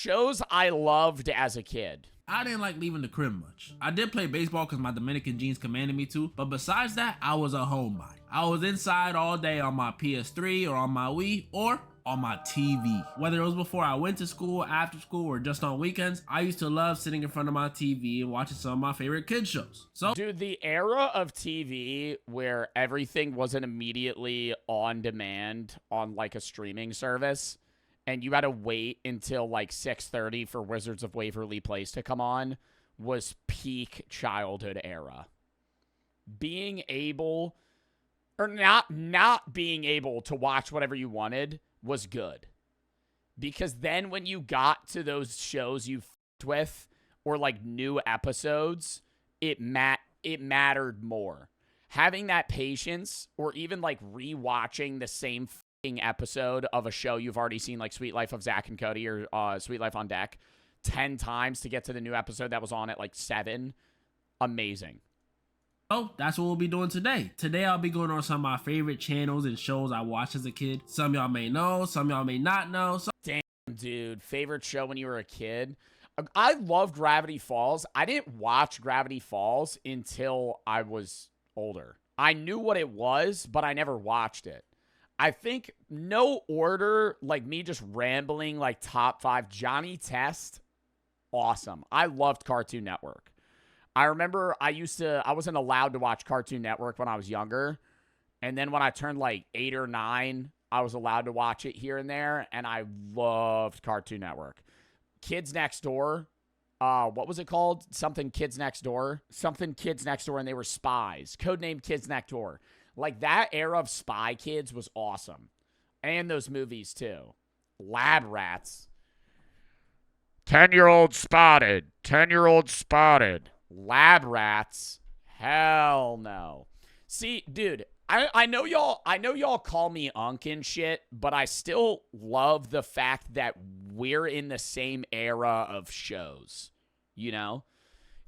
Shows I loved as a kid. I didn't like leaving the crib much. I did play baseball because my Dominican genes commanded me to, but besides that, I was a homebody. I was inside all day on my PS3 or on my Wii or on my TV. Whether it was before I went to school, after school, or just on weekends, I used to love sitting in front of my TV and watching some of my favorite kids shows. So, dude, the era of TV where everything wasn't immediately on demand on like a streaming service, and you had to wait until like 6:30 for Wizards of Waverly Place to come on, was peak childhood era. Being able, or not being able to watch whatever you wanted was good. Because then when you got to those shows you f***ed with, or like new episodes, it mattered more. Having that patience, or even like rewatching the same episode of a show you've already seen, like Sweet Life of Zach and Cody or Sweet Life on Deck, 10 times to get to the new episode that was on at like 7. Amazing. Oh, that's what we'll be doing today. Today I'll be going on some of my favorite channels and shows I watched as a kid. Some y'all may know, some y'all may not know. Damn, dude. Favorite show when you were a kid? I love Gravity Falls. I didn't watch Gravity Falls until I was older. I knew what it was, but I never watched it. I think no order, like me just rambling like top 5. Johnny Test, awesome. I loved Cartoon Network. I remember I wasn't allowed to watch Cartoon Network when I was younger. And then when I turned like 8 or 9, I was allowed to watch it here and there. And I loved Cartoon Network. Kids Next Door. What was it called? Something Kids Next Door. Something Kids Next Door, and they were spies. Codename Kids Next Door. Like, that era of Spy Kids was awesome. And those movies, too. Lab Rats. 10-year-old spotted. 10-year-old spotted. Lab Rats. Hell no. See, dude, I know y'all call me Unk and shit, but I still love the fact that we're in the same era of shows. You know?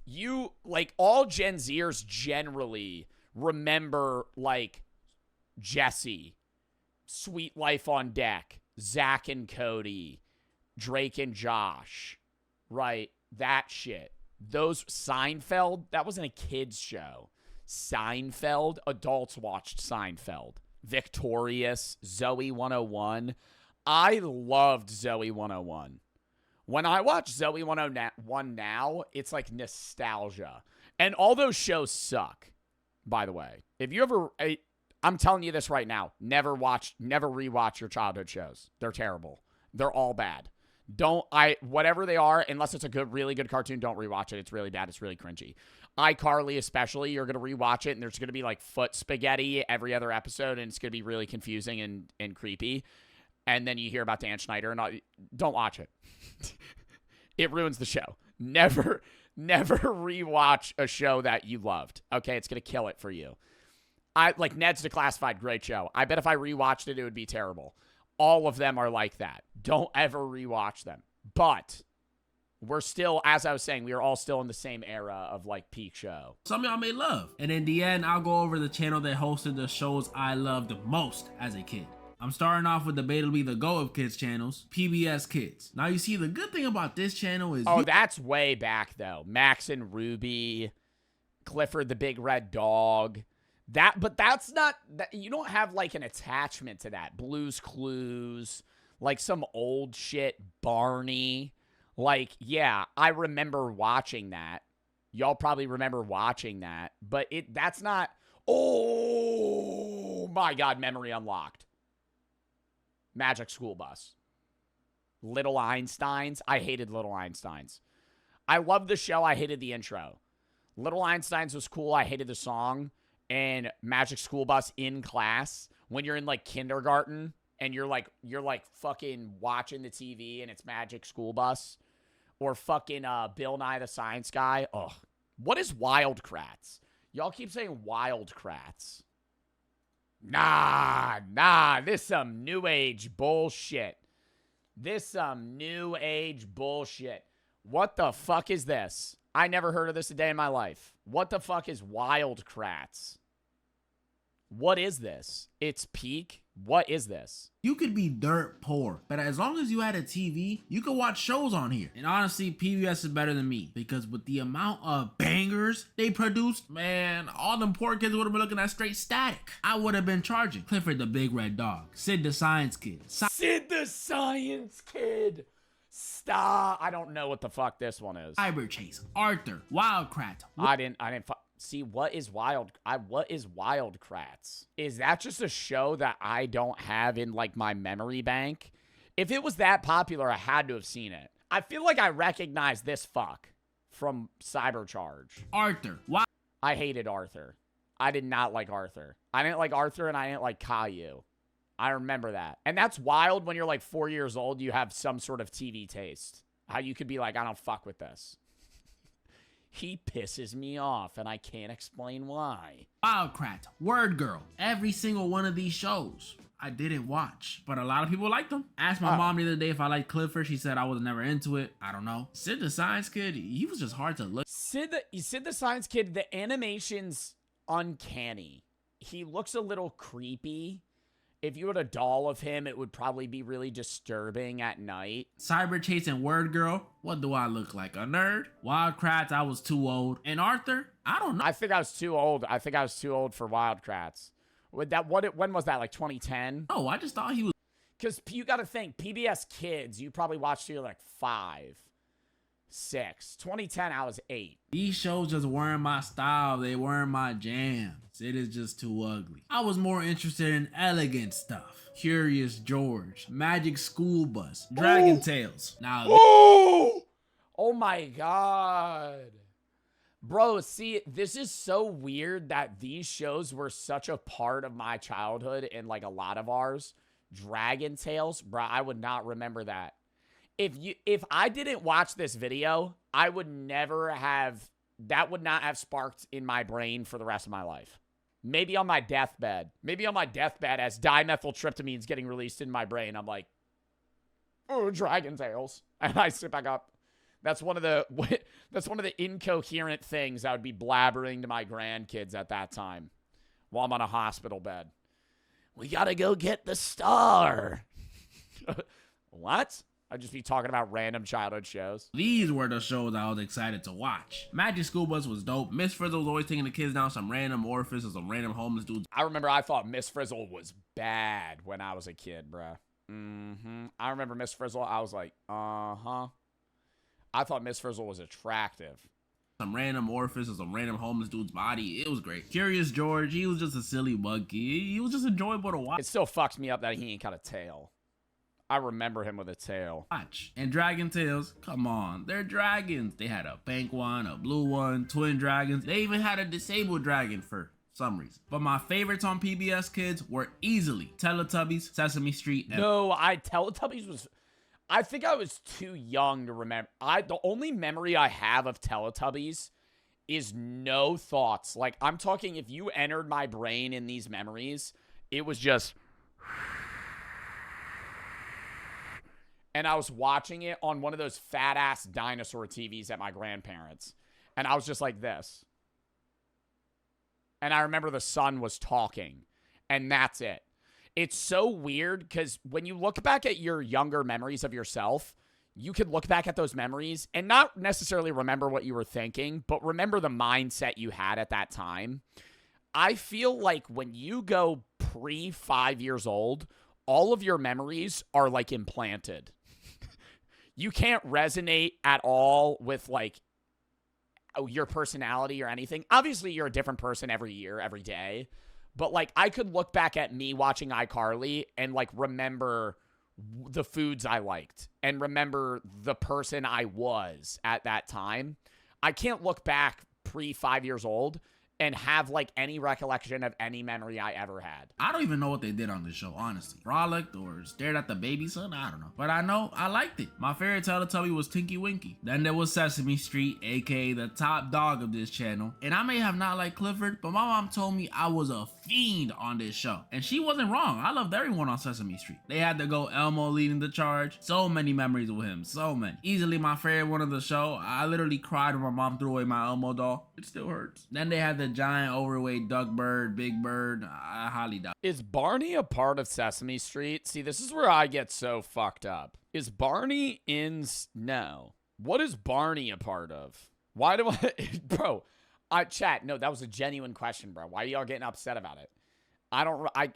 You, like, all Gen Zers generally remember, like, Jesse, Sweet Life on Deck, Zach and Cody, Drake and Josh, right? That shit. Those, Seinfeld, that wasn't a kid's show. Seinfeld, adults watched Seinfeld. Victorious, Zoe 101. I loved Zoe 101. When I watch Zoe 101 now, it's like nostalgia. And all those shows suck. By the way, if you ever, I'm telling you this right now, never rewatch your childhood shows. They're terrible. They're all bad. Whatever they are, unless it's a really good cartoon, don't rewatch it. It's really bad. It's really cringy. iCarly especially, you're going to rewatch it, and there's going to be like foot spaghetti every other episode, and it's going to be really confusing and creepy. And then you hear about Dan Schneider, and don't watch it. It ruins the show. Never rewatch a show that you loved. Okay, it's going to kill it for you. Like Ned's Declassified, great show. I bet if I rewatched it, it would be terrible. All of them are like that. Don't ever rewatch them. But we're still, as I was saying, we are all still in the same era of like peak show. Some of y'all may love. And in the end, I'll go over the channel that hosted the shows I loved the most as a kid. I'm starting off with debatably the Go of Kids channels, PBS Kids. Now you see, the good thing about this channel is... Oh, that's way back though. Max and Ruby, Clifford the Big Red Dog. But that's not, you don't have like an attachment to that. Blue's Clues, like some old shit, Barney. Like, yeah, I remember watching that. Y'all probably remember watching that, but that's not, oh my God, memory unlocked. Magic School Bus. Little Einsteins. I hated Little Einsteins. I loved the show. I hated the intro. Little Einsteins was cool. I hated the song. And Magic School Bus in class, when you're in like kindergarten and you're like fucking watching the TV and it's Magic School Bus, or fucking Bill Nye the Science Guy. Ugh. What is Wild Kratts? Y'all keep saying Wild Kratts. Nah, this some new age bullshit. What the fuck is this? I never heard of this a day in my life. What the fuck is Wild Kratts? What is this? It's peak? What is this? You could be dirt poor, but as long as you had a TV, you could watch shows on here. And honestly, PBS is better than me because with the amount of bangers they produced, man, all them poor kids would have been looking at straight static. I would have been charging Clifford the Big Red Dog, Sid the Science Kid, Sid the Science Kid. Stop. I don't know what the fuck this one is. Cyber Chase, Arthur, Wildcat. I didn't see what is what is Wildcrats? Is that just a show that I don't have in like my memory bank? If it was that popular, I had to have seen it. I feel like I recognize this fuck from Cybercharge. Arthur. I hated Arthur. I did not like Arthur. I didn't like Arthur and I didn't like Caillou. I remember that. And that's wild when you're like 4 years old, you have some sort of TV taste. How you could be like, I don't fuck with this. He pisses me off, and I can't explain why. Wildcat, Word Girl, every single one of these shows I didn't watch, but a lot of people liked them. Asked my mom the other day if I liked Clifford. She said I was never into it. I don't know. Sid the Science Kid, he was just hard to look. Sid the Science Kid, the animation's uncanny. He looks a little creepy. If you had a doll of him, it would probably be really disturbing at night. Cyber Chase and Word Girl, what do I look like? A nerd? Wildcrats, I was too old. And Arthur, I don't know. I think I was too old. I think I was too old for Wildcrats. When was that? Like 2010? Oh, I just thought he was. Because you got to think, PBS Kids, you probably watched till you're like 5, 6. 2010, I was 8. These shows just weren't my style. They weren't my jam. It is just too ugly. I was more interested in elegant stuff. Curious George, Magic School Bus, Dragon Tales. Now, oh my god. Bro, see, this is so weird that these shows were such a part of my childhood and like a lot of ours. Dragon Tales, bro, I would not remember that. If I didn't watch this video, I would never have, that would not have sparked in my brain for the rest of my life. Maybe on my deathbed. Maybe on my deathbed as dimethyltryptamine is getting released in my brain. I'm like, oh, Dragon Tales. And I sit back up. That's one of the incoherent things I would be blabbering to my grandkids at that time while I'm on a hospital bed. We gotta go get the star. What? I'd just be talking about random childhood shows. These were the shows I was excited to watch. Magic School Bus was dope. Miss Frizzle was always taking the kids down some random orifice or some random homeless dudes. I remember I thought Miss Frizzle was bad when I was a kid, bruh. I remember Miss Frizzle. I was like, uh-huh. I thought Miss Frizzle was attractive. Some random orifice or some random homeless dude's body. It was great. Curious George, he was just a silly monkey. He was just enjoyable to watch. It still fucks me up that he ain't got a tail. I remember him with a tail. And Dragon Tales, come on, they're dragons. They had a pink one, a blue one, twin dragons. They even had a disabled dragon for some reason. But my favorites on PBS Kids were easily Teletubbies, Sesame Street. No, Teletubbies was, I think I was too young to remember. The only memory I have of Teletubbies is no thoughts. Like, I'm talking, if you entered my brain in these memories, it was just... And I was watching it on one of those fat-ass dinosaur TVs at my grandparents'. And I was just like this. And I remember the son was talking. And that's it. It's so weird because when you look back at your younger memories of yourself, you could look back at those memories and not necessarily remember what you were thinking, but remember the mindset you had at that time. I feel like when you go pre-5 years old, all of your memories are like implanted. You can't resonate at all with like your personality or anything. Obviously, you're a different person every year, every day. But like I could look back at me watching iCarly and like remember the foods I liked and remember the person I was at that time. I can't look back pre-5 years old and have like any recollection of any memory I ever had. I don't even know what they did on this show, honestly. Frolicked or stared at the baby son, I don't know. But I know I liked it. My favorite Teletubby was Tinky Winky. Then there was Sesame Street, aka the top dog of this channel. And I may have not liked Clifford, but my mom told me I was a fiend on this show. And she wasn't wrong. I loved everyone on Sesame Street. They had to go Elmo leading the charge. So many memories with him. So many. Easily my favorite one of the show. I literally cried when my mom threw away my Elmo doll. It still hurts. Then they had the giant overweight Duck Bird, Big Bird. I highly doubt. Is Barney a part of Sesame Street? See, this is where I get so fucked up. Is Barney in... No. What is Barney a part of? Why do I... Bro, chat, no, that was a genuine question, bro. Why are y'all getting upset about it?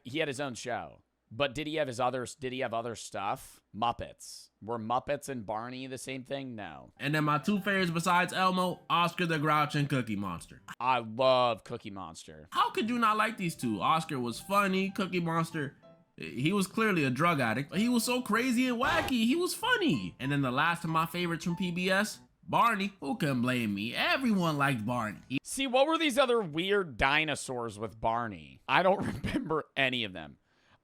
He had his own show. But did he have other stuff? Muppets. Were Muppets and Barney the same thing? No. And then my two favorites besides Elmo, Oscar the Grouch and Cookie Monster. I love Cookie Monster. How could you not like these two? Oscar was funny. Cookie Monster, he was clearly a drug addict, but he was so crazy and wacky. He was funny. And then the last of my favorites from PBS, Barney. Who can blame me? Everyone liked Barney. See, what were these other weird dinosaurs with Barney? I don't remember any of them.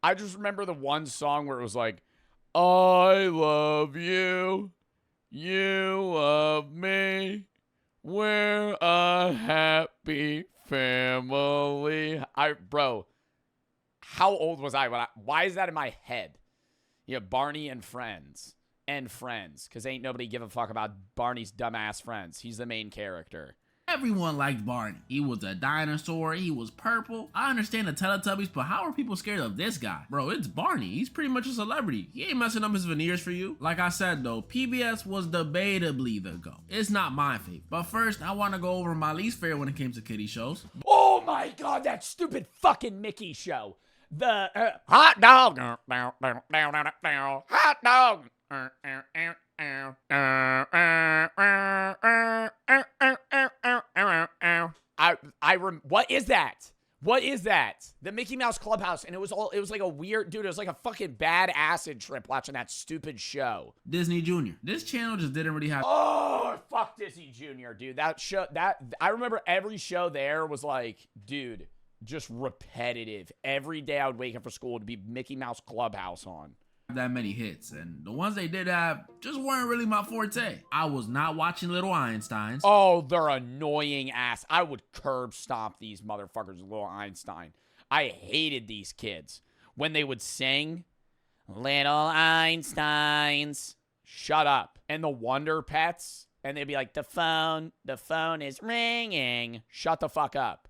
I just remember the one song where it was like, I love you, you love me, we're a happy family. Bro, how old was I? Why is that in my head? Yeah, Barney and Friends. And Friends, because ain't nobody give a fuck about Barney's dumbass friends. He's the main character. Everyone liked Barney. He was a dinosaur. He was purple. I understand the Teletubbies, but how are people scared of this guy? Bro, it's Barney. He's pretty much a celebrity. He ain't messing up his veneers for you. Like I said though, PBS was debatably the GOAT. It's not my favorite. But first, I want to go over my least favorite when it came to kiddie shows. Oh my god, that stupid fucking Mickey show. The hot dog. Hot dog. What is that? What is that? The Mickey Mouse Clubhouse, and it was like a weird, dude, it was like a fucking bad acid trip watching that stupid show. Disney Junior. This channel just didn't really have... Oh, fuck Disney Junior, dude. That show, I remember every show there was like, dude, just repetitive. Every day I would wake up for school to be Mickey Mouse Clubhouse on. That many hits, and the ones they did have just weren't really my forte. I was not watching Little Einsteins. Oh, they're annoying ass. I would curb stomp these motherfuckers with Little Einstein. I hated these kids when they would sing Little Einsteins. Shut up. And the Wonder Pets, and they'd be like, the phone is ringing. Shut the fuck up.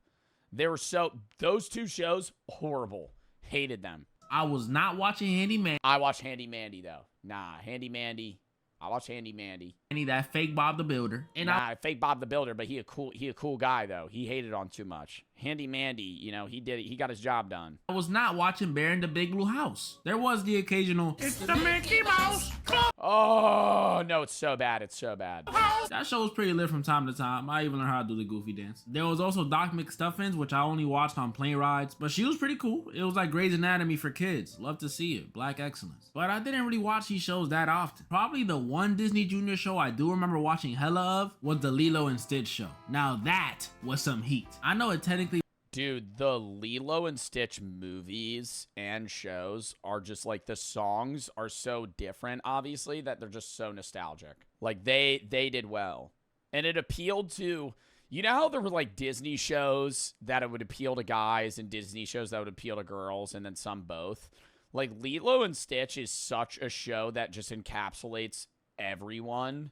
Those two shows, horrible. Hated them. I was not watching Handy Mandy. I watched Handy Mandy, though. Nah, Handy Mandy. I watched Handy Mandy. That fake Bob the Builder. And fake Bob the Builder, but he a cool guy, though. He hated on too much. Handy Mandy, you know, he did it. He got his job done. I was not watching Bear in the Big Blue House. There was the occasional, it's the Mickey Mouse Club. Oh, no, it's so bad. It's so bad. That show was pretty lit from time to time. I even learned how to do the Goofy dance. There was also Doc McStuffins, which I only watched on plane rides, but she was pretty cool. It was like Grey's Anatomy for kids. Love to see it. Black excellence. But I didn't really watch these shows that often. Probably the one Disney Junior show I do remember watching hella of was the Lilo and Stitch show. Now that was some heat. I know it technically... Dude, the Lilo and Stitch movies and shows are just like, the songs are so different, obviously, that they're just so nostalgic. Like, they did well. And it appealed to, you know how there were like Disney shows that it would appeal to guys and Disney shows that would appeal to girls and then some both? Like, Lilo and Stitch is such a show that just encapsulates everyone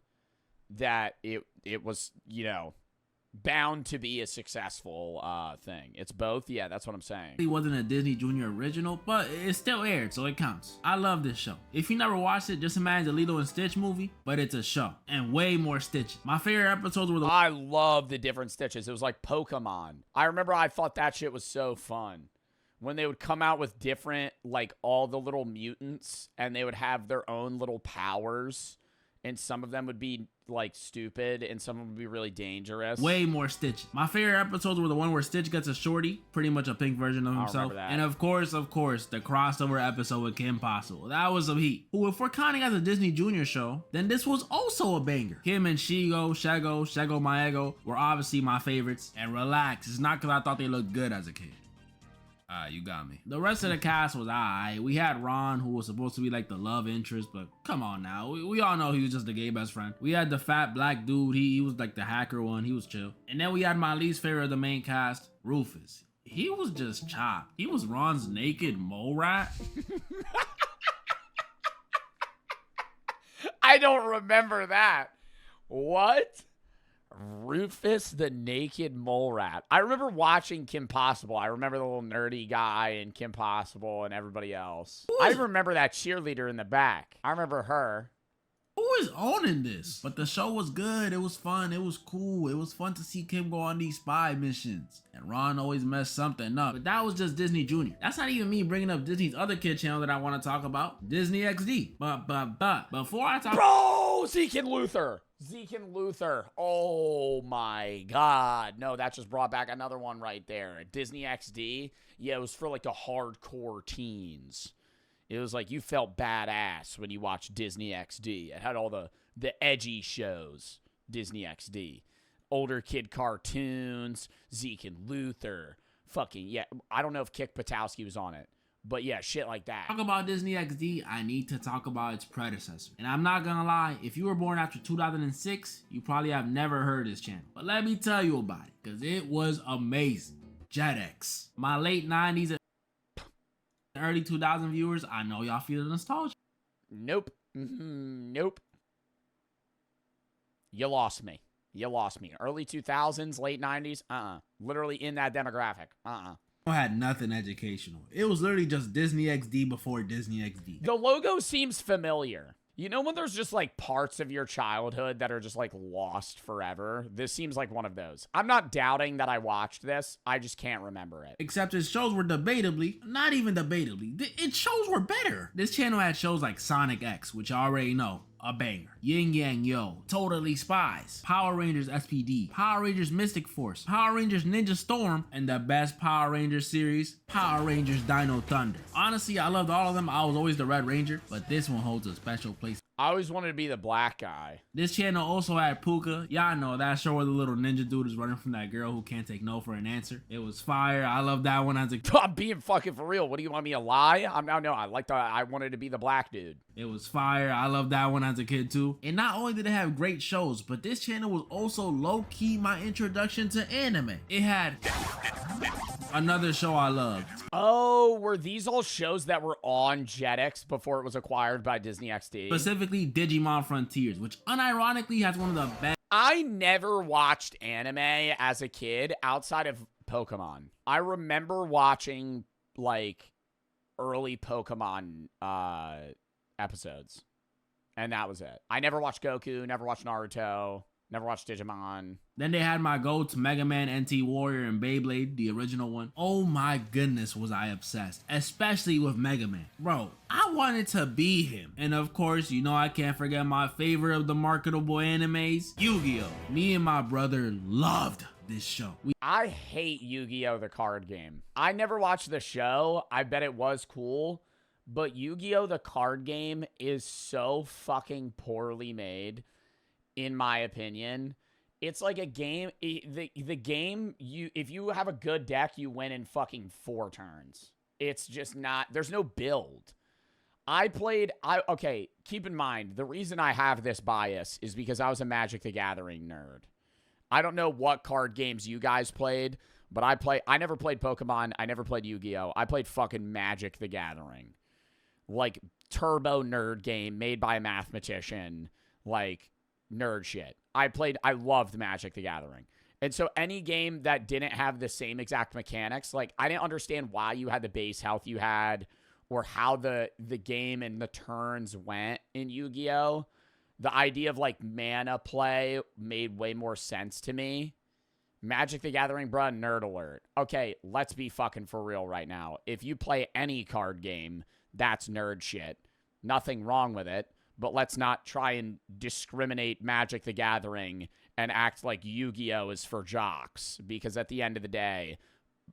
that it was, you know, bound to be a successful thing. It's both. Yeah, that's what I'm saying. It wasn't a Disney Junior original, but it still aired, so it counts. I love this show. If you never watched it, just imagine the Lilo and Stitch movie, but it's a show and way more stitches. My favorite episodes were I love the different Stitches. It was like Pokemon. I remember I thought that shit was so fun. When they would come out with different, like, all the little mutants, and they would have their own little powers, and some of them would be, like, stupid, and some of them would be really dangerous. Way more Stitch. My favorite episodes were the one where Stitch gets a shorty, pretty much a pink version of himself. And of course, the crossover episode with Kim Possible. That was some heat. Who, if we're counting as a Disney Junior show, then this was also a banger. Kim and Shego, Shego Maego were obviously my favorites. And relax, it's not because I thought they looked good as a kid. You got me. The rest of the cast was alright. We had Ron, who was supposed to be like the love interest, but come on now. We all know he was just a gay best friend. We had the fat black dude. He was like the hacker one. He was chill. And then we had my least favorite of the main cast, Rufus. He was just chopped. He was Ron's naked mole rat. I don't remember that. What? Rufus the Naked Mole Rat. I remember watching Kim Possible. I remember the little nerdy guy and Kim Possible and everybody else. I remember that cheerleader in the back. I remember her. Who is owning this? But the show was good. It was fun. It was cool. It was fun to see Kim go on these spy missions. And Ron always messed something up. But that was just Disney Junior. That's not even me bringing up Disney's other kid channel that I want to talk about. Disney XD. But before I talk... Bro! Zeke and Luther. Zeke and Luther. Oh my God. No, that just brought back another one right there. Disney XD. Yeah, it was for like the hardcore teens. It was like you felt badass when you watched Disney XD. It had all the edgy shows, Disney XD. Older kid cartoons, Zeke and Luther. Fucking, yeah. I don't know if Kick Patowski was on it. But yeah, shit like that. Talk about Disney XD, I need to talk about its predecessor. And I'm not gonna lie, if you were born after 2006, you probably have never heard this channel. But let me tell you about it, because it was amazing. Jetix. My late 90s and early 2000 viewers, I know y'all feel the nostalgia. Nope. Nope. You lost me. You lost me. Early 2000s, late 90s, literally in that demographic. Had nothing educational. It was literally just Disney XD before Disney XD. The logo seems familiar. You know when there's just like parts of your childhood that are just like lost forever? This seems like one of those. I'm not doubting that I watched this. I just can't remember it. Except its shows were debatably, not even debatably, its shows were better. This channel had shows like Sonic X, which I already know. A banger. Yin Yang Yo, Totally Spies, Power Rangers SPD, Power Rangers Mystic Force, Power Rangers Ninja Storm, and the best Power Rangers series, Power Rangers Dino Thunder. Honestly, I loved all of them. I was always the Red Ranger, but this one holds a special place. I always wanted to be the black guy. This channel also had Puka. Y'all know that show where the little ninja dude is running from that girl who can't take no for an answer. It was fire. I loved that one as a kid. I'm being fucking for real. What do you want me to lie? I wanted to be the black dude. It was fire. I loved that one as a kid too. And not only did it have great shows, but this channel was also low-key my introduction to anime. It had another show I loved. Oh, were these all shows that were on Jetix before it was acquired by Disney XD? Specifically Digimon Frontiers, which unironically has one of the best. I never watched anime as a kid outside of Pokemon. I remember watching like early Pokemon episodes. And that was it. I never watched Goku, never watched Naruto, never watched Digimon. Then they had my goats, Mega Man, NT Warrior, and Beyblade, the original one. Oh my goodness, was I obsessed. Especially with Mega Man. Bro, I wanted to be him. And of course, you know I can't forget my favorite of the marketable animes, Yu-Gi-Oh! Me and my brother loved this show. I hate Yu-Gi-Oh! The card game. I never watched the show. I bet it was cool. But Yu-Gi-Oh! The card game is so fucking poorly made, in my opinion. It's like a game, the game, if you have a good deck, you win in fucking 4 turns. It's just not, there's no build. Okay, keep in mind, the reason I have this bias is because I was a Magic the Gathering nerd. I don't know what card games you guys played, but I never played Pokemon, I never played Yu-Gi-Oh! I played fucking Magic the Gathering. Like, turbo nerd game made by a mathematician, like, nerd shit. I loved Magic the Gathering. And so any game that didn't have the same exact mechanics, like, I didn't understand why you had the base health you had, or how the game and the turns went in Yu-Gi-Oh! The idea of, like, mana play made way more sense to me. Magic the Gathering, bruh, nerd alert. Okay, let's be fucking for real right now. If you play any card game, that's nerd shit. Nothing wrong with it, but let's not try and discriminate Magic the Gathering and act like Yu-Gi-Oh! Is for jocks, because at the end of the day,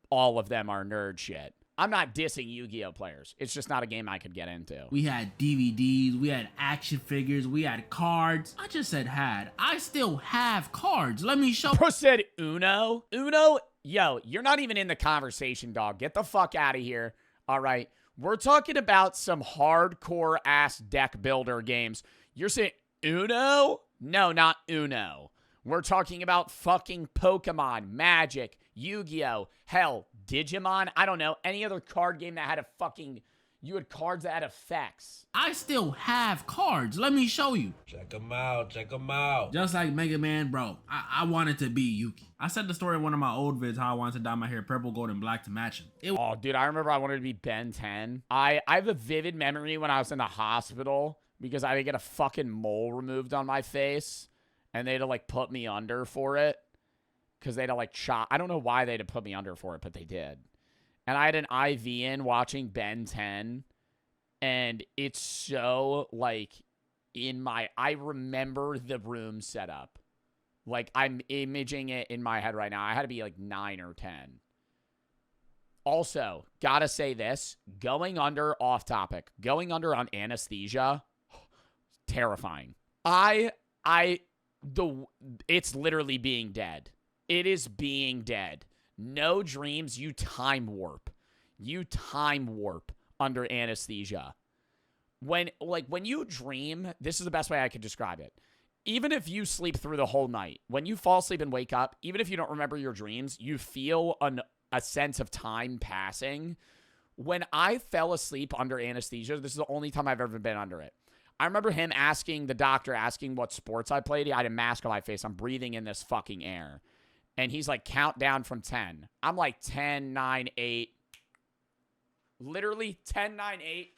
all of them are nerd shit. I'm not dissing Yu-Gi-Oh! Players. It's just not a game I could get into. We had DVDs, we had action figures, we had cards. I just said had. I still have cards. Let me show. Bro said Uno? Uno? Yo, you're not even in the conversation, dog. Get the fuck out of here. All right. We're talking about some hardcore ass deck builder games. You're saying Uno? No, not Uno. We're talking about fucking Pokemon, Magic, Yu-Gi-Oh, hell, Digimon, I don't know, any other card game that had a fucking, you had cards that had effects. I still have cards. Let me show you. Check them out. Check them out. Just like Mega Man, bro, I wanted to be Yuki. I said the story in one of my old vids how I wanted to dye my hair purple, gold, and black to match him. Oh, dude, I remember I wanted to be Ben 10. I have a vivid memory when I was in the hospital because I had to get a fucking mole removed on my face, and they had to, like, put me under for it because they had to, like, chop. I don't know why they had to put me under for it, but they did. And I had an IV in watching Ben 10, and it's so, like, I remember the room setup. Like, I'm imaging it in my head right now. I had to be, like, 9 or 10. Also, gotta say this, going under, off topic, going under on anesthesia, terrifying. It's literally being dead. It is being dead. No dreams, you time warp. You time warp under anesthesia. When you dream, this is the best way I could describe it. Even if you sleep through the whole night, when you fall asleep and wake up, even if you don't remember your dreams, you feel a sense of time passing. When I fell asleep under anesthesia, this is the only time I've ever been under it. I remember the doctor asking what sports I played. I had a mask on my face. I'm breathing in this fucking air. And he's like, count down from 10. I'm like 10, 9, 8. Literally 10, 9, 8.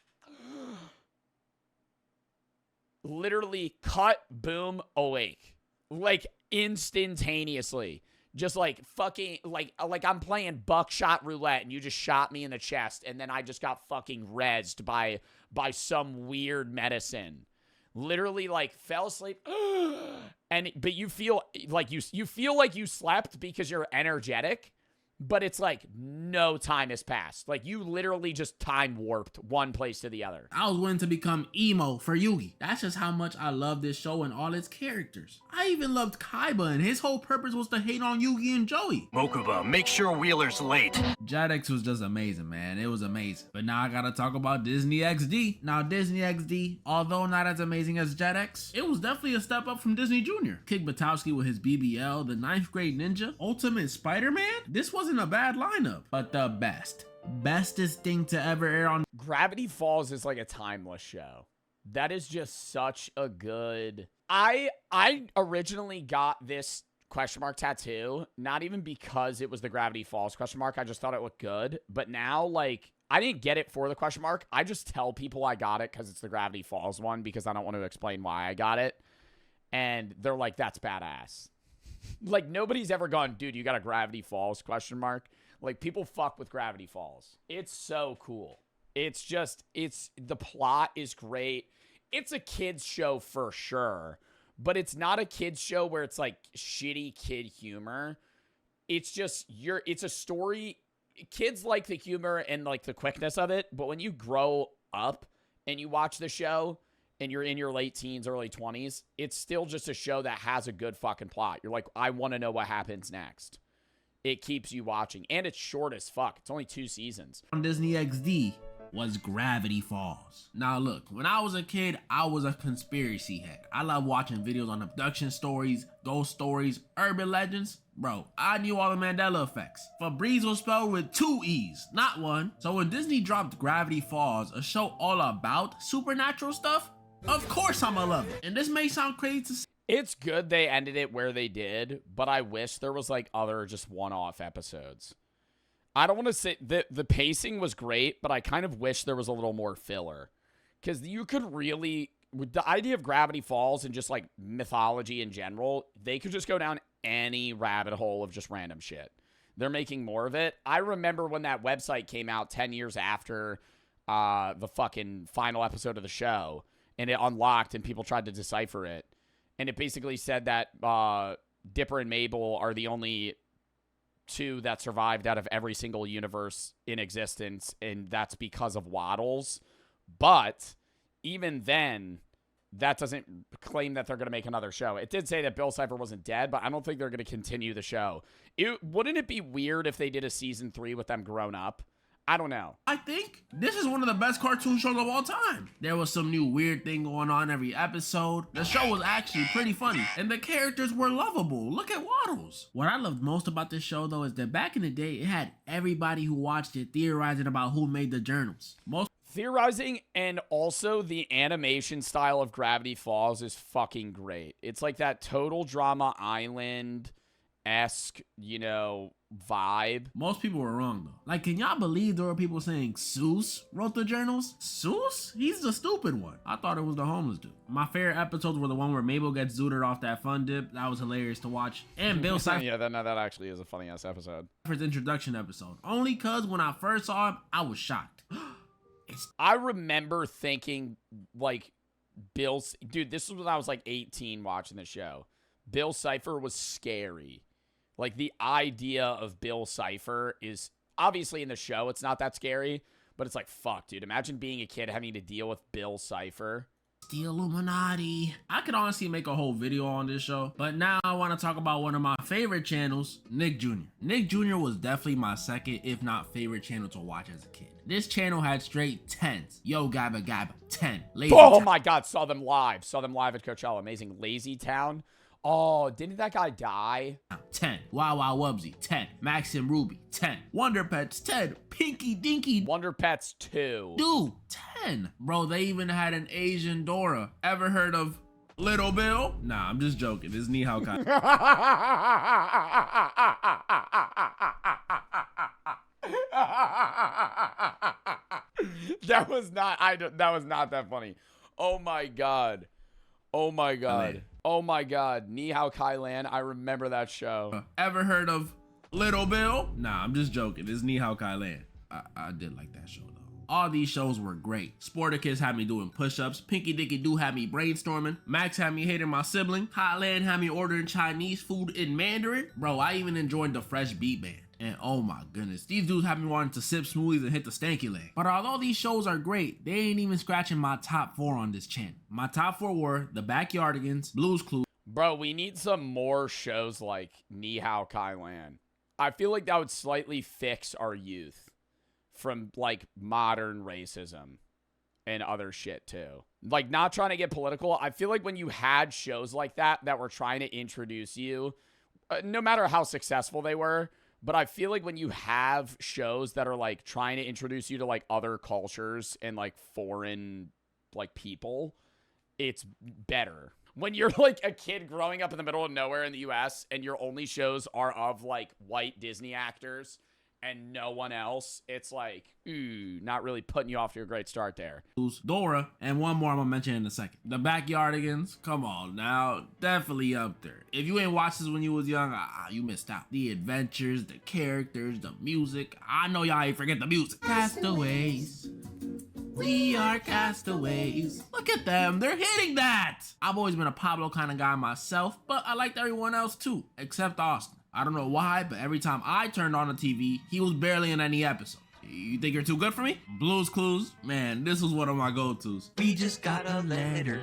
Literally cut, boom, awake. Like instantaneously. Just like fucking, like I'm playing buckshot roulette and you just shot me in the chest and then I just got fucking rezzed by some weird medicine. Literally like fell asleep. But you feel like you feel like you slept because you're energetic, but it's like no time has passed. Like you literally just time warped one place to the other. I was willing to become emo for Yugi. That's just how much I love this show and all its characters. I even loved Kaiba, and his whole purpose was to hate on Yugi and Joey. Mokuba, make sure Wheeler's late. Jetix was just amazing, man. It was amazing. But now I gotta talk about Disney XD. Now Disney XD, although not as amazing as Jetix, it was definitely a step up from Disney Junior. Kick Buttowski with his BBL, the 9th grade ninja, Ultimate Spider-Man. This wasn't a bad lineup, but the bestest thing to ever air on Gravity Falls is like a timeless show. That is just such a good... I originally got this question mark tattoo, not even because it was the Gravity Falls question mark. I just thought it looked good. But now, like, I didn't get it for the question mark. I just tell people I got it because it's the Gravity Falls one because I don't want to explain why I got it. And they're like, that's badass. Like, nobody's ever gone, dude, you got a Gravity Falls question mark? Like, people fuck with Gravity Falls. It's so cool. It's just, the plot is great. It's a kid's show for sure, but it's not a kid's show where it's like shitty kid humor. It's just, it's a story. Kids like the humor and like the quickness of it, but when you grow up and you watch the show and you're in your late teens, early 20s, it's still just a show that has a good fucking plot. You're like, I want to know what happens next. It keeps you watching, and it's short as fuck. It's only 2 seasons. On Disney XD was Gravity Falls. Now look, when I was a kid, I was a conspiracy head. I love watching videos on abduction stories, ghost stories, urban legends. Bro, I knew all the Mandela effects. Febreze was spelled with 2 E's, not 1. So when Disney dropped Gravity Falls, a show all about supernatural stuff, of course I'ma love it. And this may sound crazy to say. It's good they ended it where they did, but I wish there was like other just one-off episodes. I don't want to say the pacing was great, but I kind of wish there was a little more filler. Because you could really, with the idea of Gravity Falls and just like mythology in general, they could just go down any rabbit hole of just random shit. They're making more of it. I remember when that website came out 10 years after the fucking final episode of the show, and it unlocked and people tried to decipher it. And it basically said that Dipper and Mabel are the only 2 that survived out of every single universe in existence, and that's because of Waddles. But even then, that doesn't claim that they're going to make another show. It did say that Bill Cipher wasn't dead, but I don't think they're going to continue the show. Wouldn't it be weird if they did a season 3 with them grown up? I don't know. I think this is one of the best cartoon shows of all time. There was some new weird thing going on every episode. The show was actually pretty funny, and the characters were lovable. Look at Waddles. What I loved most about this show, though, is that back in the day, it had everybody who watched it theorizing about who made the journals. Most Theorizing, and also the animation style of Gravity Falls is fucking great. It's like that Total Drama Island-esque, you know, vibe. Most people were wrong, though. Like, can y'all believe there were people saying Seuss wrote the journals? Seuss? He's the stupid one. I thought it was the homeless dude. My favorite episodes were the one where Mabel gets zooted off that fun dip. That was hilarious to watch. And Bill Cipher's Yeah, that actually is a funny-ass episode. introduction episode. Only cause when I first saw him, I was shocked. I remember thinking, like, dude, this was when I was like 18 watching the show. Bill Cipher was scary. Like, the idea of Bill Cipher is obviously in the show, it's not that scary, but it's like, fuck, dude. Imagine being a kid having to deal with Bill Cipher. The Illuminati. I could honestly make a whole video on this show, but now I want to talk about one of my favorite channels, Nick Jr. Nick Jr. was definitely my second, if not favorite channel to watch as a kid. This channel had straight 10s. Yo Gabba Gabba, 10. Lazy Oh Town. my God, saw them live at Coachella. Amazing. Lazy Town. Oh, didn't that guy die? 10. Wow Wow Wubsy, 10. Max and Ruby, 10. Wonder Pets, 10. Pinky Dinky Wonder Pets 2. Dude, 10. Bro, they even had an Asian Dora. Ever heard of Little Bill? Nah, I'm just joking. This is Ni Hao Kai. That was not that funny. Oh my God. Oh my God. Oh my God. Ni Hao Kai Lan. I remember that show. Ever heard of Little Bill? Nah, I'm just joking. This is Ni Hao Kai Lan. I did like that show though. All these shows were great. Sporticus had me doing push-ups. Pinky Dinky Doo had me brainstorming. Max had me hating my sibling. Hotland had me ordering Chinese food in Mandarin. Bro, I even enjoyed the Fresh Beat Band. And oh my goodness, these dudes have me wanting to sip smoothies and hit the stanky leg. But although these shows are great, they ain't even scratching my top 4 on this channel. My top 4 were The Backyardigans, Blue's Clues. Bro, we need some more shows like Ni Hao Kai Lan. I feel like that would slightly fix our youth from, like, modern racism and other shit, too. Like, not trying to get political. I feel like when you had shows like that were trying to introduce you, no matter how successful they were, but I feel like when you have shows that are, like, trying to introduce you to, like, other cultures and, like, foreign, like, people, it's better. When you're, like, a kid growing up in the middle of nowhere in the U.S. and your only shows are of, like, white Disney actors and no one else, it's like, ooh, not really putting you off to a great start there. Dora, and one more I'm gonna mention in a second. The Backyardigans, come on now, definitely up there. If you ain't watched this when you was young, you missed out. The adventures, the characters, the music. I know y'all ain't forget the music. Castaways. We are castaways. Look at them, they're hitting that. I've always been a Pablo kind of guy myself, but I liked everyone else too, except Austin. I don't know why, but every time I turned on the TV, he was barely in any episode. You think you're too good for me? Blue's Clues, man, this was one of my go-tos. We just got a letter.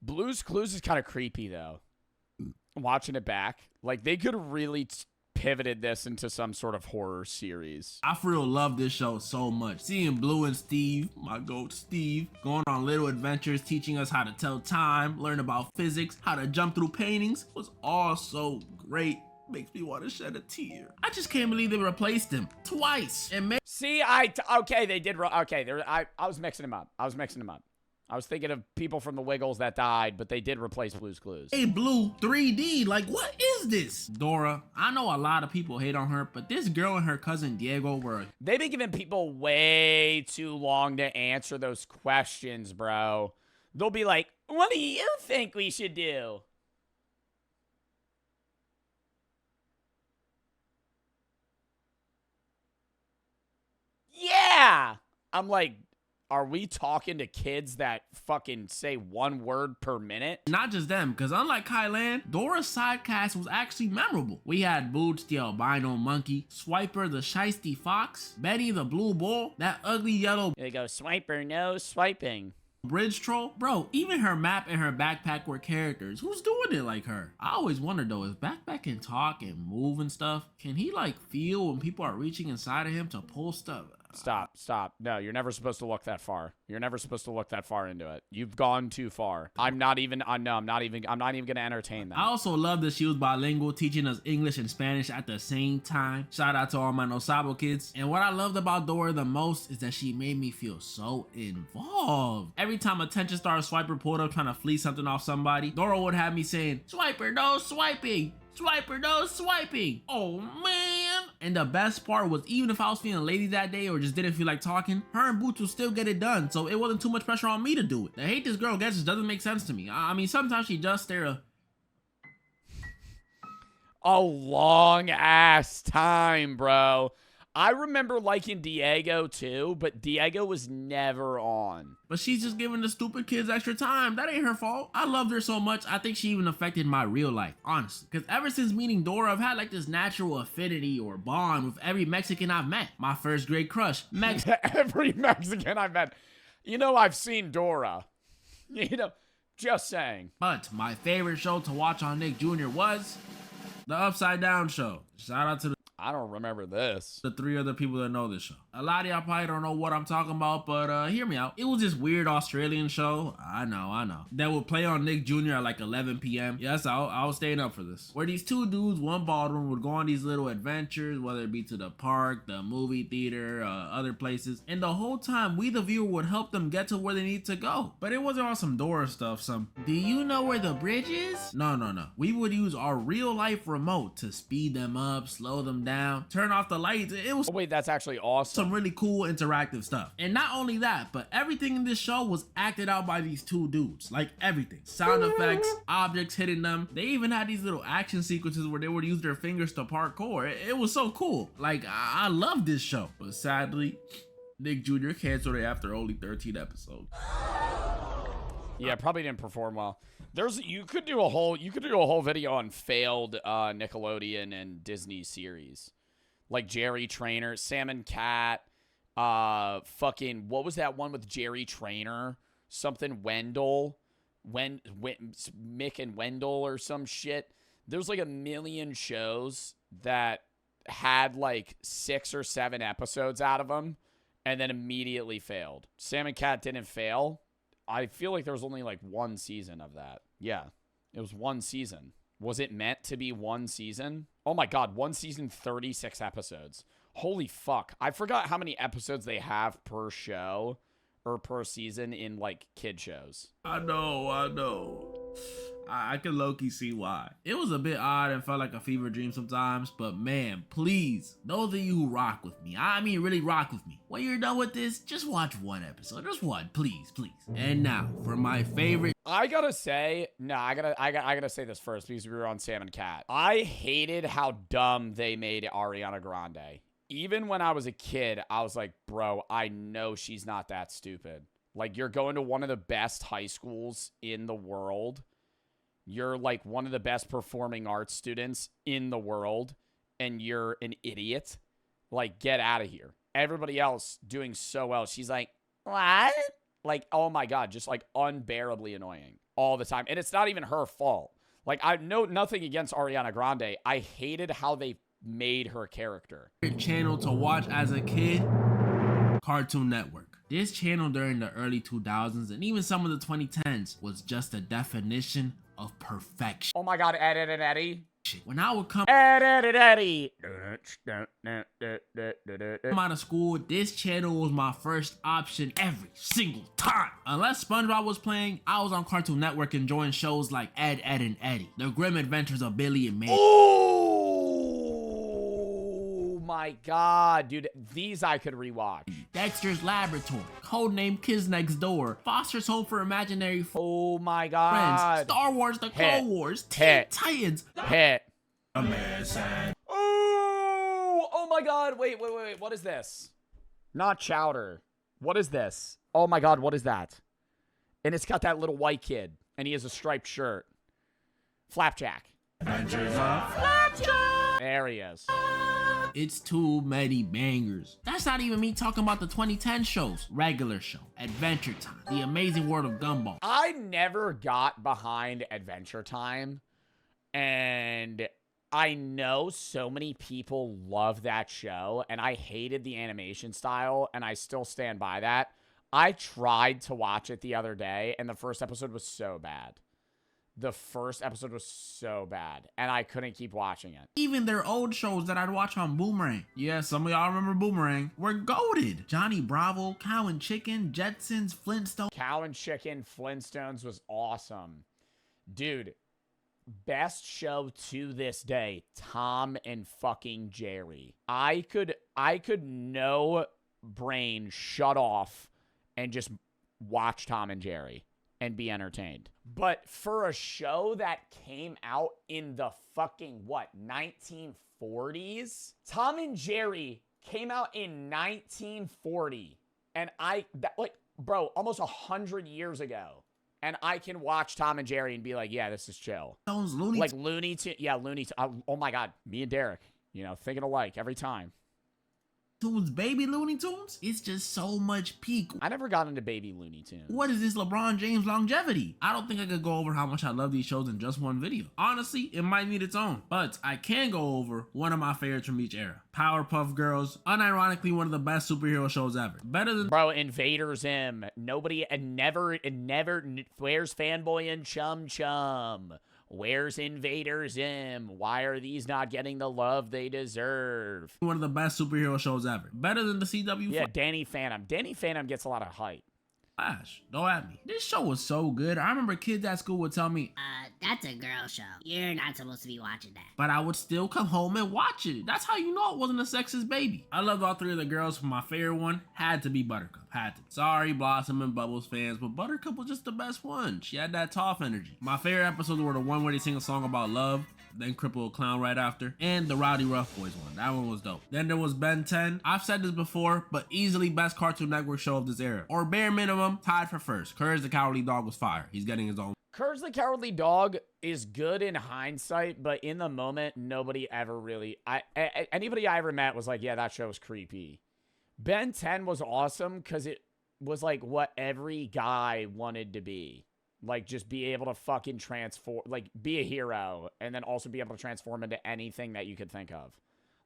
Blue's Clues is kind of creepy, though. Watching it back, like, they could have really pivoted this into some sort of horror series. I for real love this show so much. Seeing Blue and Steve, my goat Steve, going on little adventures, teaching us how to tell time, learn about physics, how to jump through paintings, was all so great. Makes me want to shed a tear. I just can't believe they replaced him twice. And See, okay, they did. Okay, I was mixing them up. I was thinking of people from the Wiggles that died, but they did replace Blue's Clues. Hey, Blue 3D, like what is this? Dora, I know a lot of people hate on her, but this girl and her cousin Diego were... They've been giving people way too long to answer those questions, bro. They'll be like, what do you think we should do? Yeah! I'm like, are we talking to kids that fucking say one word per minute? Not just them, because unlike Kylan, Dora's side cast was actually memorable. We had Boots the albino monkey, Swiper the shiesty fox, Betty the blue bull, that ugly yellow They go, Swiper, no swiping. bridge troll. Bro, even her map and her backpack were characters. Who's doing it like her? I always wondered though, if Backpack can talk and move and stuff, can he like feel when people are reaching inside of him to pull stuff? Stop. No, you're never supposed to look that far. You're never supposed to look that far into it. You've gone too far. I'm not even going to entertain that. I also love that she was bilingual, teaching us English and Spanish at the same time. Shout out to all my No Sabo kids. And what I loved about Dora the most is that she made me feel so involved. Every time attention star Swiper pulled up trying to fleece something off somebody, Dora would have me saying, "Swiper, no swiping! Swiper, no swiping!" Oh man! And the best part was, even if I was feeling lazy that day or just didn't feel like talking, her and Boots would still get it done, so it wasn't too much pressure on me to do it. The hate this girl gets just doesn't make sense to me. I mean, sometimes she just stare A long ass time, bro. I remember liking Diego too, but Diego was never on. but she's just giving the stupid kids extra time. That ain't her fault. I loved her so much, I think she even affected my real life, honestly. Because ever since meeting Dora, I've had like this natural affinity or bond with every Mexican I've met. My first great crush, Every Mexican I've met. You know, I've seen Dora. You know, just saying. But my favorite show to watch on Nick Jr. was The Upside Down Show. Shout out to I don't remember this. the three other people that know this show. A lot of y'all probably don't know what I'm talking about, but hear me out. It was this weird Australian show, I know, that would play on Nick Jr. at like 11 p.m. Yes, I was staying up for this. Where these two dudes, one bald one, would go on these little adventures, whether it be to the park, the movie theater, other places. And the whole time, we the viewer would help them get to where they need to go. But it wasn't all some Dora stuff, do you know where the bridge is? No. We would use our real life remote to speed them up, slow them down, turn off the lights. It was Oh, wait, that's actually awesome. some really cool interactive stuff. And not only that, but everything in this show was acted out by these two dudes. Like everything. Sound effects, objects hitting them. They even had these little action sequences where they would use their fingers to parkour. It was so cool. Like, I love this show. But sadly, Nick Jr. canceled it after only 13 episodes. Yeah, probably didn't perform well. You could do a whole video on failed Nickelodeon and Disney series. Like Jerry Trainer, Sam and Cat, fucking what was that one with Jerry Trainer? Something Wendell. Mick and Wendell or some shit. There's like a million shows that had like 6 or 7 episodes out of them and then immediately failed. Sam and Cat didn't fail. I feel like there was only like 1 season of that. Yeah, it was 1 season. Was it meant to be 1 season? Oh my God, 1 season, 36 episodes. Holy fuck. I forgot how many episodes they have per show or per season in like kid shows. I know. I can low-key see why. It was a bit odd and felt like a fever dream sometimes, but man, please, those of you who rock with me, I mean really rock with me, when you're done with this, just watch 1 episode. Just 1, please. And now, for my favorite. I gotta say this first because we were on Sam and Cat. I hated how dumb they made Ariana Grande. Even when I was a kid, I was like, bro, I know she's not that stupid. Like, you're going to one of the best high schools in the world. You're like one of the best performing arts students in the world, and you're an idiot. Like, get out of here. Everybody else doing so well. She's like, what? Like, oh my God, just like unbearably annoying all the time. And it's not even her fault. Like, I know nothing against Ariana Grande. I hated how they made her character. Channel to watch as a kid, Cartoon Network. This channel during the early 2000s and even some of the 2010s was just a definition of perfection. Oh my God, Ed, Ed, and Eddie. When I would come Ed, Ed, and Eddie. out of school, this channel was my first option every single time. Unless SpongeBob was playing, I was on Cartoon Network enjoying shows like Ed, Ed, and Eddie, The Grim Adventures of Billy and Mandy. Oh my God, dude. These I could rewatch. Dexter's Laboratory, Codename Kids Next Door, Foster's Home for Imaginary Oh my Friends, God. Star Wars, The Hit. Clone Wars, Teen Hit. Titans. Hit. Oh my God. Wait. What is this? Not Chowder. What is this? Oh my God. What is that? And it's got that little white kid, and he has a striped shirt. Flapjack. There he is. It's too many bangers. That's not even me talking about the 2010 shows. Regular Show, Adventure Time, The Amazing World of Gumball. I never got behind Adventure Time, and I know so many people love that show, and I hated the animation style, and I still stand by that. I tried to watch it the other day, and the first episode was so bad. The first episode was so bad, and I couldn't keep watching it. Even their old shows that I'd watch on Boomerang. Yeah, some of y'all remember Boomerang. Were goated. Johnny Bravo, Cow and Chicken, Jetsons, Flintstones. Cow and Chicken, Flintstones was awesome. Dude, best show to this day, Tom and fucking Jerry. I could no brain shut off and just watch Tom and Jerry and be entertained. But for a show that came out in the fucking, 1940s? Tom and Jerry came out in 1940. And almost 100 years ago. And I can watch Tom and Jerry and be like, yeah, this is chill. Those Looney Like Looney Tunes. Yeah, Looney Tunes. Oh my God. Me and Derek, thinking alike every time. Tunes, baby Looney Tunes. It's just so much peak. I never got into Baby Looney Tunes. What is this LeBron James longevity? I don't think I could go over how much I love these shows in just one video. Honestly, it might need its own. But I can go over one of my favorites from each era. Powerpuff Girls, unironically one of the best superhero shows ever. Better than Bro, Invader Zim. Nobody, and never, where's Fanboy and Chum Chum? Where's Invader Zim? Why are these not getting the love they deserve? one of the best superhero shows ever. Better than the CW Yeah, Danny Phantom. Danny Phantom gets a lot of hype. Flash. Don't at me. This show was so good. I remember kids at school would tell me, That's a girl show. You're not supposed to be watching that. but I would still come home and watch it. That's how you know it wasn't a sexist baby. I loved all three of the girls, but my favorite one had to be Buttercup. Had to. Sorry, Blossom and Bubbles fans, but Buttercup was just the best one. She had that tough energy. My favorite episodes were the one where they sing a song about love, then Cripple a Clown right after, and the Rowdy Rough Boys one. That one was dope. Then there was Ben 10. I've said this before, but easily best Cartoon Network show of this era. Or bare minimum, tied for first. Courage the Cowardly Dog was fire. He's getting his own. Courage the Cowardly Dog is good in hindsight, but in the moment, nobody ever really... anybody I ever met was like, yeah, that show was creepy. Ben 10 was awesome because it was like what every guy wanted to be. Like, just be able to fucking transform, like, be a hero, and then also be able to transform into anything that you could think of.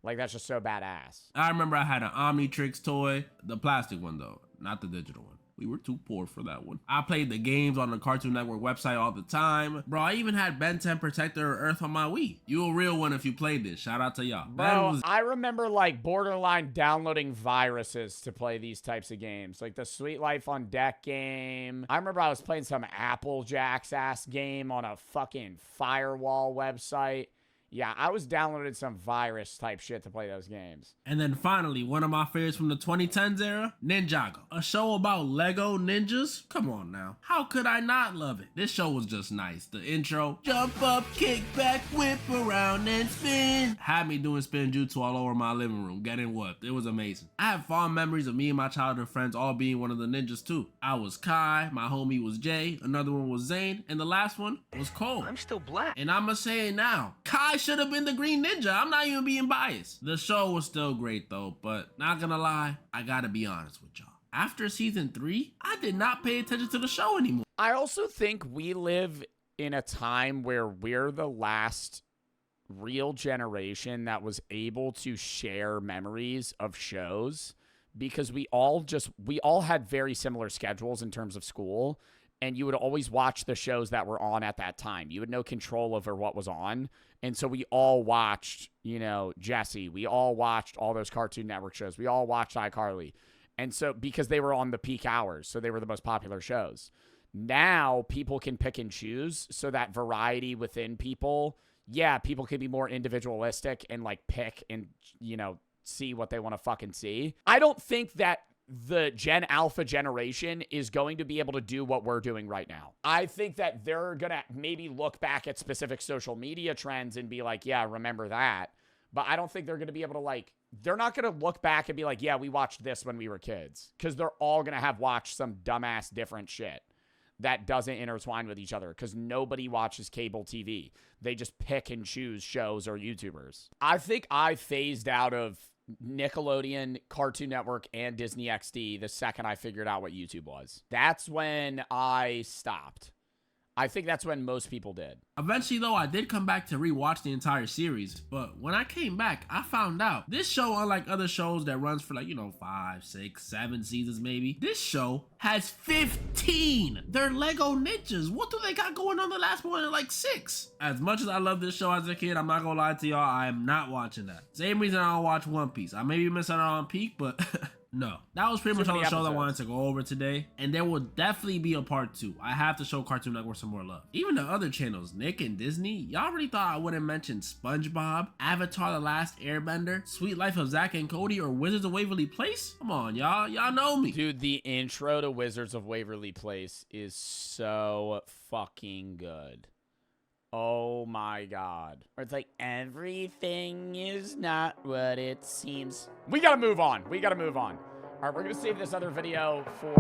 Like, that's just so badass. I remember I had an Omnitrix toy, the plastic one though, not the digital one. We were too poor for that one. I played the games on the Cartoon Network website all the time. Bro, I even had Ben 10 Protector Earth on my Wii. You a real one if you played this. Shout out to y'all. Bro, I remember, like, borderline downloading viruses to play these types of games. Like, the Sweet Life on Deck game. I remember I was playing some Applejack's ass game on a fucking firewall website. Yeah, I was downloading some virus type shit to play those games. And then finally, one of my favorites from the 2010s era, Ninjago. A show about Lego ninjas? Come on now. How could I not love it? This show was just nice. The intro, jump up, kick back, whip around and spin, had me doing spin jutsu all over my living room, getting whooped. It was amazing. I have fond memories of me and my childhood friends all being one of the ninjas too. I was Kai, my homie was Jay, another one was Zane, and the last one was Cole. I'm still black. And I'ma say it now. Kai should have been the Green Ninja. I'm not even being biased. The show was still great though, but not gonna lie, I gotta be honest with y'all. After season 3, I did not pay attention to the show anymore. I also think we live in a time where we're the last real generation that was able to share memories of shows because we all had very similar schedules in terms of school. And you would always watch the shows that were on at that time. You had no control over what was on. And so we all watched, Jessie. We all watched all those Cartoon Network shows. We all watched iCarly. And so, because they were on the peak hours, so they were the most popular shows. Now, people can pick and choose, so that variety within people, people can be more individualistic and, like, pick and, see what they want to fucking see. I don't think that the Gen Alpha generation is going to be able to do what we're doing right now. I think that they're going to maybe look back at specific social media trends and be like, yeah, remember that. But I don't think they're going to be able to, they're not going to look back and be like, yeah, we watched this when we were kids. Because they're all going to have watched some dumbass different shit that doesn't intertwine with each other. Because nobody watches cable TV. They just pick and choose shows or YouTubers. I think I phased out of Nickelodeon, Cartoon Network, and Disney XD the second I figured out what YouTube was. That's when I stopped. I think that's when most people did. Eventually, though, I did come back to rewatch the entire series, but when I came back, I found out this show, unlike other shows that runs for like, 5, 6, 7 seasons maybe, this show has 15. They're Lego ninjas. What do they got going on the last one in like 6? As much as I love this show as a kid, I'm not gonna lie to y'all, I am not watching that. Same reason I don't watch One Piece. I may be missing out on Peak, but no. That was pretty much all the shows I wanted to go over today, and there will definitely be a part 2. I have to show Cartoon Network some more love. Even the other channels, Nick and Disney, y'all really thought I wouldn't mention SpongeBob, Avatar: The Last Airbender, Sweet Life of Zack and Cody, or Wizards of Waverly Place? Come on, y'all know me. Dude, the intro to Wizards of Waverly Place is so fucking good. Oh my god. Or it's like, everything is not what it seems. We gotta move on. All right, we're gonna save this other video for